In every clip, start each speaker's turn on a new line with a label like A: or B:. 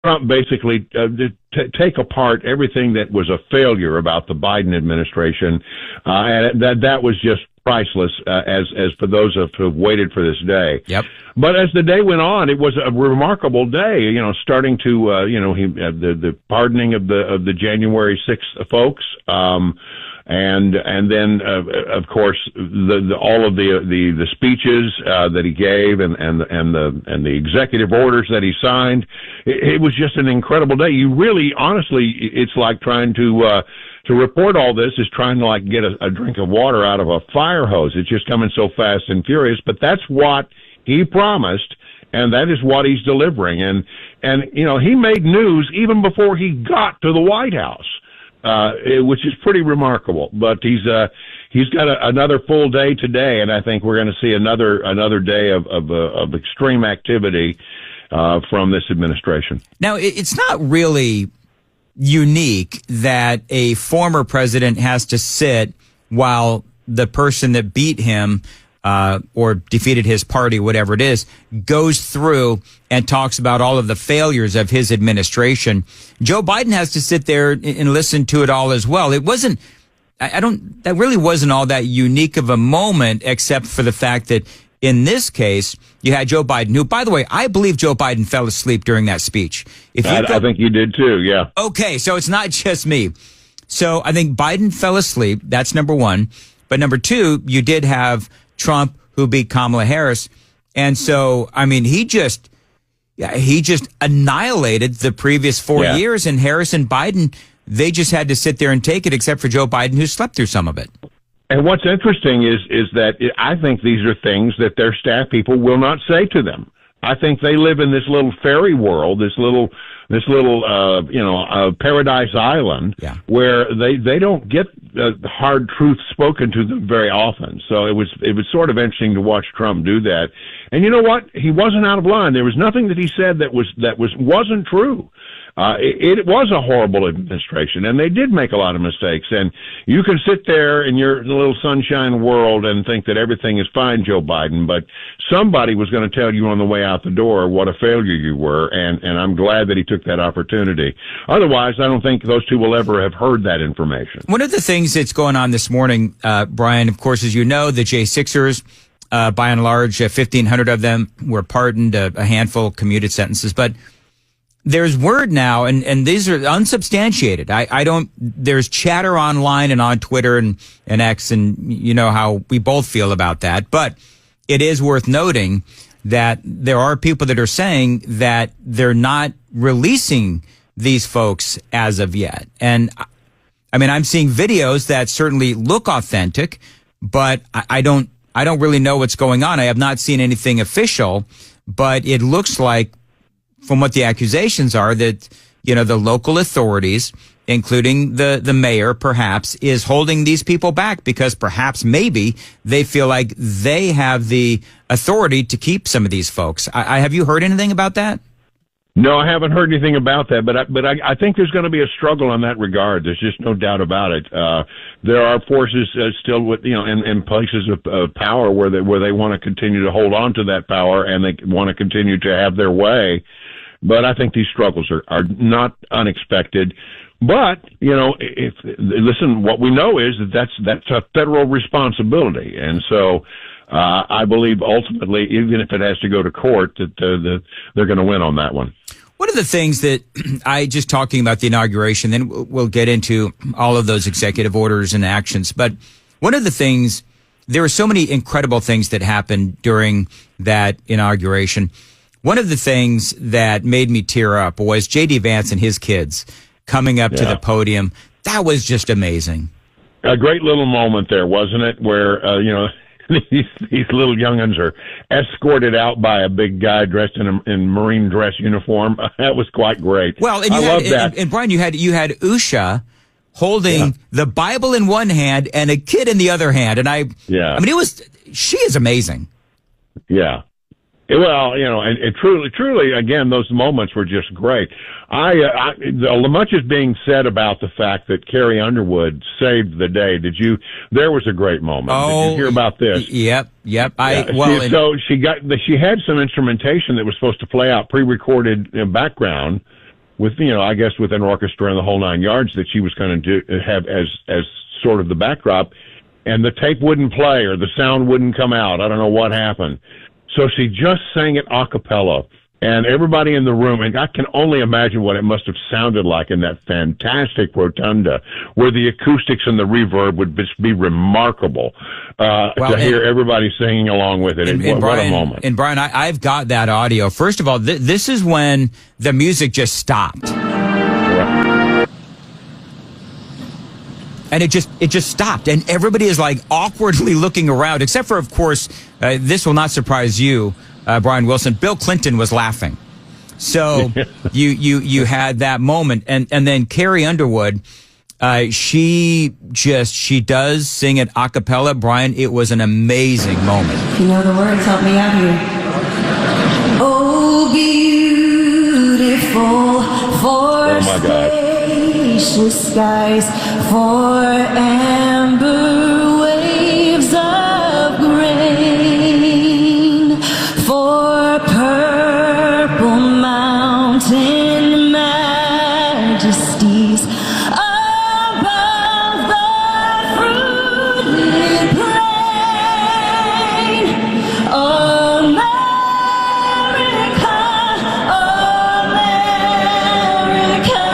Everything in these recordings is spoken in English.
A: Trump basically take apart everything that was a failure about the Biden administration, and that was just priceless, as for those who have waited for this day.
B: Yep.
A: But as the day went on, it was a remarkable day. Starting to the pardoning of the January 6th folks. And then of course all of the speeches that he gave and the executive orders that he signed. It was just an incredible day. You really, honestly, it's like trying to report all this is trying to like get a drink of water out of a fire hose. It's just coming so fast and furious. But that's what he promised, and that is what he's delivering. And he made news even before he got to the White House. Which is pretty remarkable. But he's got another full day today, and I think we're going to see another day of extreme activity from this administration.
B: Now, it's not really unique that a former president has to sit while the person that beat him or defeated his party, whatever it is, goes through and talks about all of the failures of his administration. Joe Biden has to sit there and listen to it all as well. It wasn't, that really wasn't all that unique of a moment, except for the fact that in this case, you had Joe Biden, who, by the way, I believe Joe Biden fell asleep during that speech.
A: I think you did too, yeah.
B: Okay, so it's not just me. So I think Biden fell asleep. That's number one. But number two, you did have Trump, who beat Kamala Harris. And so, I mean, he just annihilated the previous 4 years, and Harris and Biden, they just had to sit there and take it, except for Joe Biden, who slept through some of it.
A: And what's interesting is that I think these are things that their staff people will not say to them. I think they live in this little fairy world, this little paradise island, where they don't get the hard truth spoken to them very often. So it was sort of interesting to watch Trump do that. And you know what? He wasn't out of line. There was nothing that he said that wasn't true. It was a horrible administration, and they did make a lot of mistakes. And you can sit there in your little sunshine world and think that everything is fine, Joe Biden, but somebody was going to tell you on the way out the door what a failure you were, and I'm glad that he took that opportunity. Otherwise, I don't think those two will ever have heard that information.
B: One of the things that's going on this morning, Brian, of course, as you know, the J6ers, by and large, 1,500 of them were pardoned, a handful commuted sentences, but there's word now, and these are unsubstantiated. There's chatter online and on Twitter and X, and you know how we both feel about that. But it is worth noting that there are people that are saying that they're not releasing these folks as of yet. And I mean, I'm seeing videos that certainly look authentic, but I don't really know what's going on. I have not seen anything official, but it looks like, from what the accusations are, that, the local authorities, including the mayor, perhaps, is holding these people back because perhaps maybe they feel like they have the authority to keep some of these folks. Have you heard anything about that?
A: No, I haven't heard anything about that, but I think there's going to be a struggle in that regard. There's just no doubt about it. There are forces still with in places of power where they want to continue to hold on to that power, and they want to continue to have their way. But I think these struggles are not unexpected. But listen, what we know is that's a federal responsibility, and so I believe ultimately, even if it has to go to court, that they're going to win on that one.
B: One of the things that just talking about the inauguration, then we'll get into all of those executive orders and actions. But one of the things, there were so many incredible things that happened during that inauguration. One of the things that made me tear up was J.D. Vance and his kids coming up to the podium. That was just amazing.
A: A great little moment there, wasn't it? Where, these little young'uns are escorted out by a big guy dressed in marine dress uniform. That was quite great.
B: Well, and I love that. And Brian, you had Usha holding the Bible in one hand and a kid in the other hand. And I mean, she is amazing.
A: Yeah. Well, and truly, again, those moments were just great. Much is being said about the fact that Carrie Underwood saved the day. There was a great moment.
B: Oh,
A: did you hear about this?
B: Yep. She
A: had some instrumentation that was supposed to play out pre-recorded background with, I guess with an orchestra and the whole nine yards that she was going to have as sort of the backdrop, and the tape wouldn't play or the sound wouldn't come out. I don't know what happened. So she just sang it a cappella, and everybody in the room, and I can only imagine what it must have sounded like in that fantastic rotunda, where the acoustics and the reverb would just be remarkable to hear everybody singing along with it. What a moment.
B: And Brian, I've got that audio. First of all, this is when the music just stopped. And it just stopped, and everybody is like awkwardly looking around, except for, of course, this will not surprise you, Brian Wilson. Bill Clinton was laughing. So you had that moment, and then Carrie Underwood, she does sing it a cappella. Brian, it was an amazing moment.
C: If you know the words, help me out here. Oh, beautiful for spacious skies, for amber waves of grain, for purple mountain majesties above the fruitlit plain. America, America,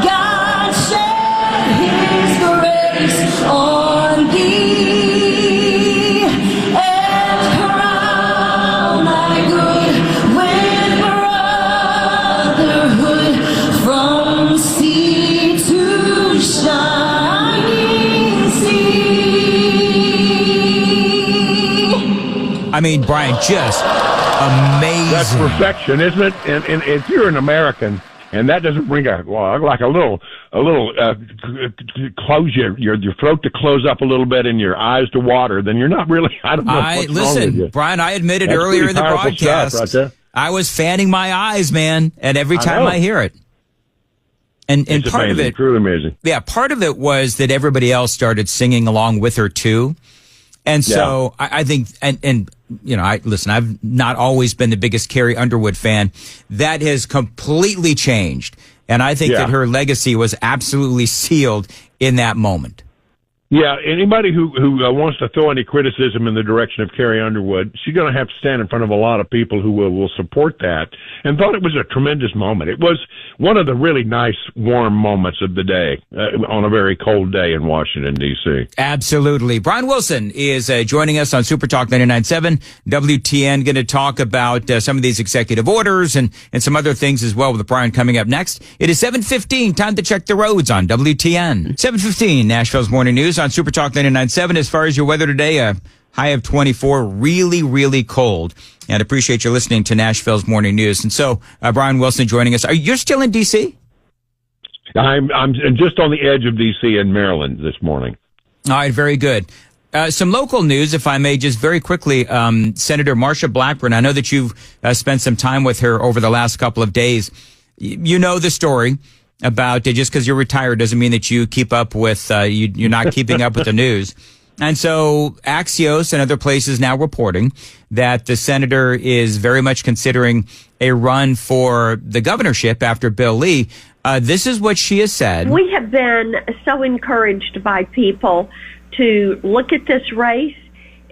C: God shed His grace on thee, and crown thy good with brotherhood from sea to shining sea.
B: I mean, Brian, just amazing.
A: That's perfection, isn't it? And if you're an American, and that doesn't bring a little close your throat to close up a little bit and your eyes to water, then you're not really. I don't know what's wrong with you.
B: Brian, I admitted
A: That's
B: earlier in the
A: pretty powerful
B: broadcast,
A: stuff right there.
B: I was fanning my eyes, man, and every time I hear it. And
A: It's
B: part
A: amazing,
B: of it,
A: truly amazing.
B: yeah, part of it was that everybody else started singing along with her too. And so I think, and listen, I've not always been the biggest Carrie Underwood fan. That has completely changed. And I think that her legacy was absolutely sealed in that moment.
A: Yeah, anybody who wants to throw any criticism in the direction of Carrie Underwood, she's going to have to stand in front of a lot of people who will support that, and thought it was a tremendous moment. It was one of the really nice, warm moments of the day on a very cold day in Washington, D.C.
B: Absolutely. Brian Wilson is joining us on Super Talk 99.7 WTN, going to talk about some of these executive orders and some other things as well with Brian coming up next. It is 7:15, time to check the roads on WTN. 7:15, Nashville's Morning News on Super Talk 99.7. As far as your weather today, a high of 24, really, really cold. And appreciate you listening to Nashville's Morning News. And so, Brian Wilson joining us. You're still in D.C.?
A: I'm just on the edge of D.C. in Maryland this morning.
B: All right, very good. Some local news, if I may, just very quickly. Senator Marsha Blackburn, I know that you've spent some time with her over the last couple of days. You know the story about just because you're retired doesn't mean that you keep up with, you're not keeping up with the news. And so Axios and other places now reporting that the senator is very much considering a run for the governorship after Bill Lee. This is what she has said.
D: We have been so encouraged by people to look at this race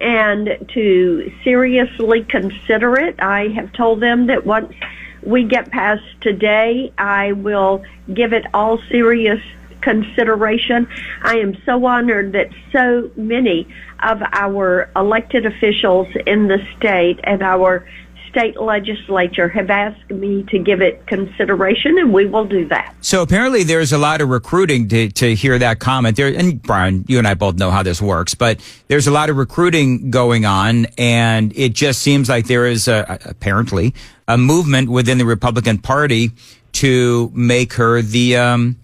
D: and to seriously consider it. I have told them that once we get past today, I will give it all serious consideration. I am so honored that so many of our elected officials in the state and our state legislature have asked me to give it consideration, and we will do that.
B: So apparently there's a lot of recruiting to hear that comment there. And Brian, you and I both know how this works, but there's a lot of recruiting going on, and it just seems like there is apparently a movement within the Republican Party to make her the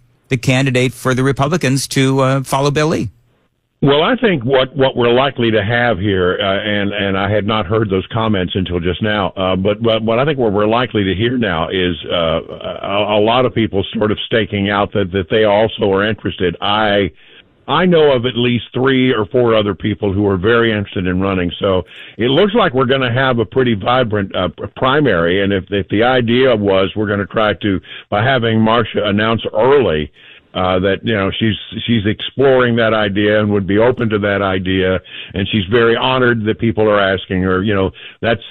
B: candidate for the Republicans to follow Bill Lee.
A: Well, I think what we're likely to have here, and I had not heard those comments until just now, but what I think what we're likely to hear now is a lot of people sort of staking out that they also are interested. I I know of at least 3 or 4 other people who are very interested in running. So it looks like we're going to have a pretty vibrant primary. And if the idea was we're going to try to, by having Marcia announce early that she's exploring that idea and would be open to that idea, and she's very honored that people are asking her. That's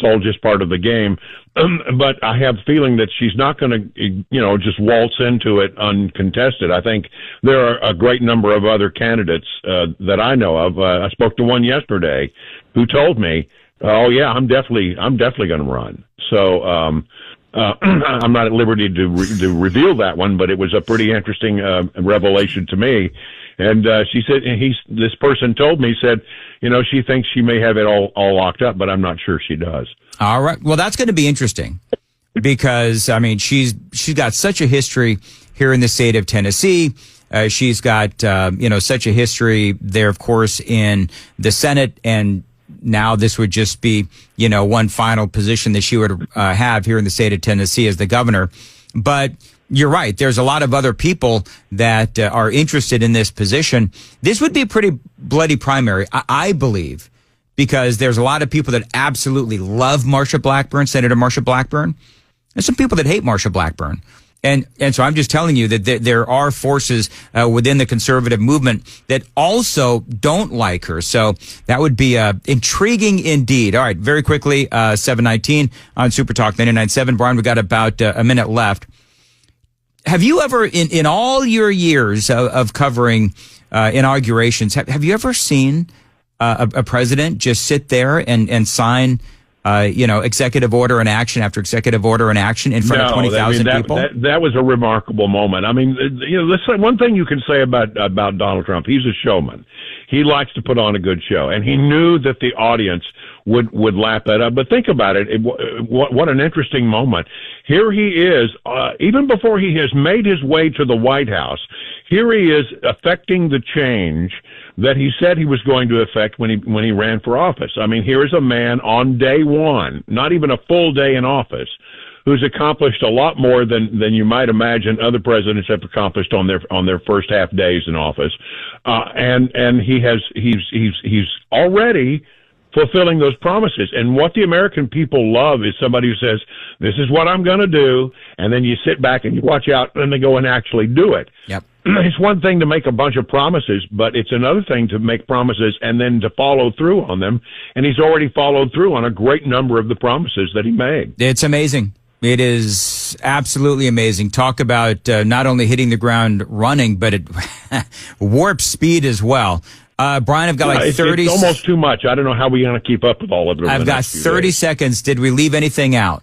A: all just part of the game. But I have a feeling that she's not going to, just waltz into it uncontested. I think there are a great number of other candidates that I know of. I spoke to one yesterday who told me, "Oh yeah, I'm definitely going to run." So I'm not at liberty to reveal that one, but it was a pretty interesting revelation to me. And she said, this person told me, said, she thinks she may have it all locked up, but I'm not sure she does.
B: All right. Well, that's going to be interesting because, I mean, she's got such a history here in the state of Tennessee. She's got, such a history there, of course, in the Senate, and now this would just be, one final position that she would have here in the state of Tennessee as the governor. But you're right. There's a lot of other people that are interested in this position. This would be a pretty bloody primary, I believe, because there's a lot of people that absolutely love Marsha Blackburn, Senator Marsha Blackburn, and some people that hate Marsha Blackburn. And so I'm just telling you that there are forces within the conservative movement that also don't like her. So that would be intriguing indeed. All right, very quickly, 7:19 on Super Talk 99.7. Brian, we got about a minute left. Have you ever, in all your years of covering inaugurations, have you ever seen a president just sit there and sign executive order and action after executive order and action in front of 20,000 people?
A: That was a remarkable moment. I mean, let's say one thing you can say about Donald Trump. He's a showman. He likes to put on a good show, and he knew that the audience would lap that up. But think about it. What an interesting moment. Here he is, even before he has made his way to the White House, here he is affecting the change that he said he was going to affect when he ran for office. I mean, here is a man on day one, not even a full day in office, who's accomplished a lot more than you might imagine other presidents have accomplished on their first half days in office. And he's already fulfilling those promises. And what the American people love is somebody who says, this is what I'm going to do, and then you sit back and you watch out, and they go and actually do it.
B: Yep.
A: It's one thing to make a bunch of promises, but it's another thing to make promises and then to follow through on them. And he's already followed through on a great number of the promises that he made. It's
B: amazing. It is absolutely amazing. Talk about not only hitting the ground running, but it warp speed as well. Brian, I've got like 30.
A: It's almost too much. I don't know how we're going to keep up with all of it.
B: I've got 30 seconds. Did we leave anything out?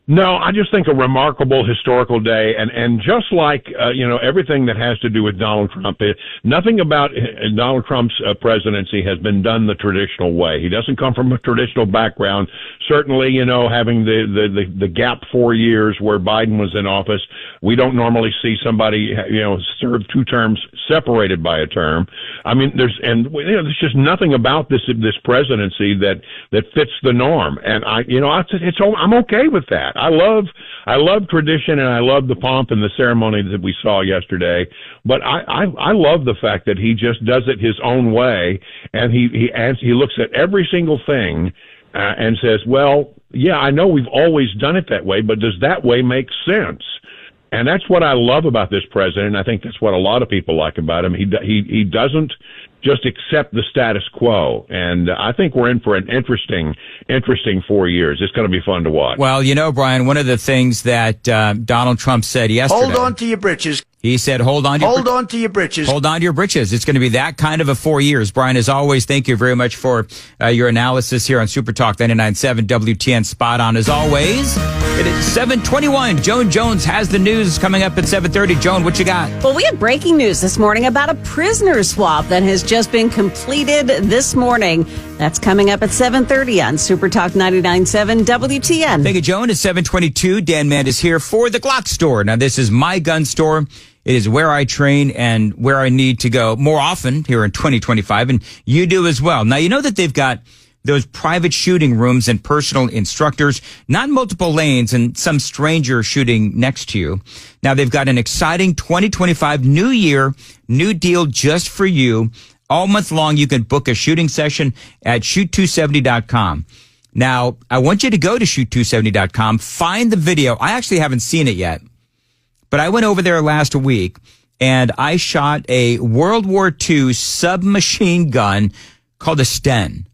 A: No, I just think a remarkable historical day, and just like everything that has to do with Donald Trump, nothing about Donald Trump's presidency has been done the traditional way. He doesn't come from a traditional background. Certainly, having the gap 4 years where Biden was in office, we don't normally see somebody serve 2 terms separated by a term. I mean, there's just nothing about this presidency that fits the norm, and I'm okay with that. I love tradition, and I love the pomp and the ceremony that we saw yesterday. But I love the fact that he just does it his own way, and he looks at every single thing and says, "Well, yeah, I know we've always done it that way, but does that way make sense?" And that's what I love about this president. I think that's what a lot of people like about him. He doesn't just accept the status quo. And I think we're in for an interesting 4 years. It's going to be fun to watch.
B: Well, Brian, one of the things that Donald Trump said yesterday.
E: Hold on to your britches.
B: He said, hold on to your britches. Hold on to your britches. It's going to be that kind of a 4 years. Brian, as always, thank you very much for your analysis here on Super Talk 99.7 WTN. Spot on as always. It is 7:21. Joan Jones has the news coming up at 7:30. Joan, what you got?
F: Well, we have breaking news this morning about a prisoner swap that has just been completed this morning. That's coming up at 7:30 on Super Talk 99.7 WTN.
B: Thank you, Joan. It's 7:22. Dan Mandis here for the Glock Store. Now, this is my gun store. It is where I train and where I need to go more often here in 2025, and you do as well. Now, you know that they've got those private shooting rooms and personal instructors, not multiple lanes and some stranger shooting next to you. Now they've got an exciting 2025 new year, new deal just for you. All month long, you can book a shooting session at shoot270.com. Now, I want you to go to shoot270.com, find the video. I actually haven't seen it yet, but I went over there last week and I shot a World War II submachine gun called a Sten.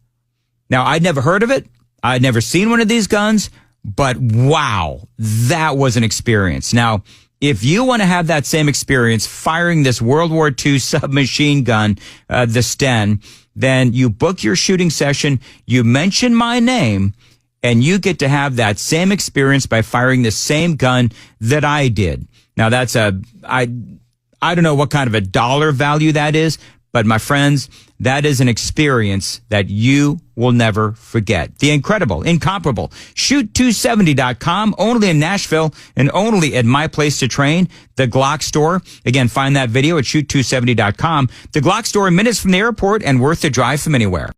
B: Now, I'd never heard of it. I'd never seen one of these guns, but wow, that was an experience. Now, if you want to have that same experience firing this World War II submachine gun, the Sten, then you book your shooting session, you mention my name, and you get to have that same experience by firing the same gun that I did. Now, that's I don't know what kind of a dollar value that is, but my friends, that is an experience that you will never forget. The incredible, incomparable, shoot270.com, only in Nashville and only at my place to train, the Glock store. Again, find that video at shoot270.com. The Glock store, minutes from the airport and worth the drive from anywhere.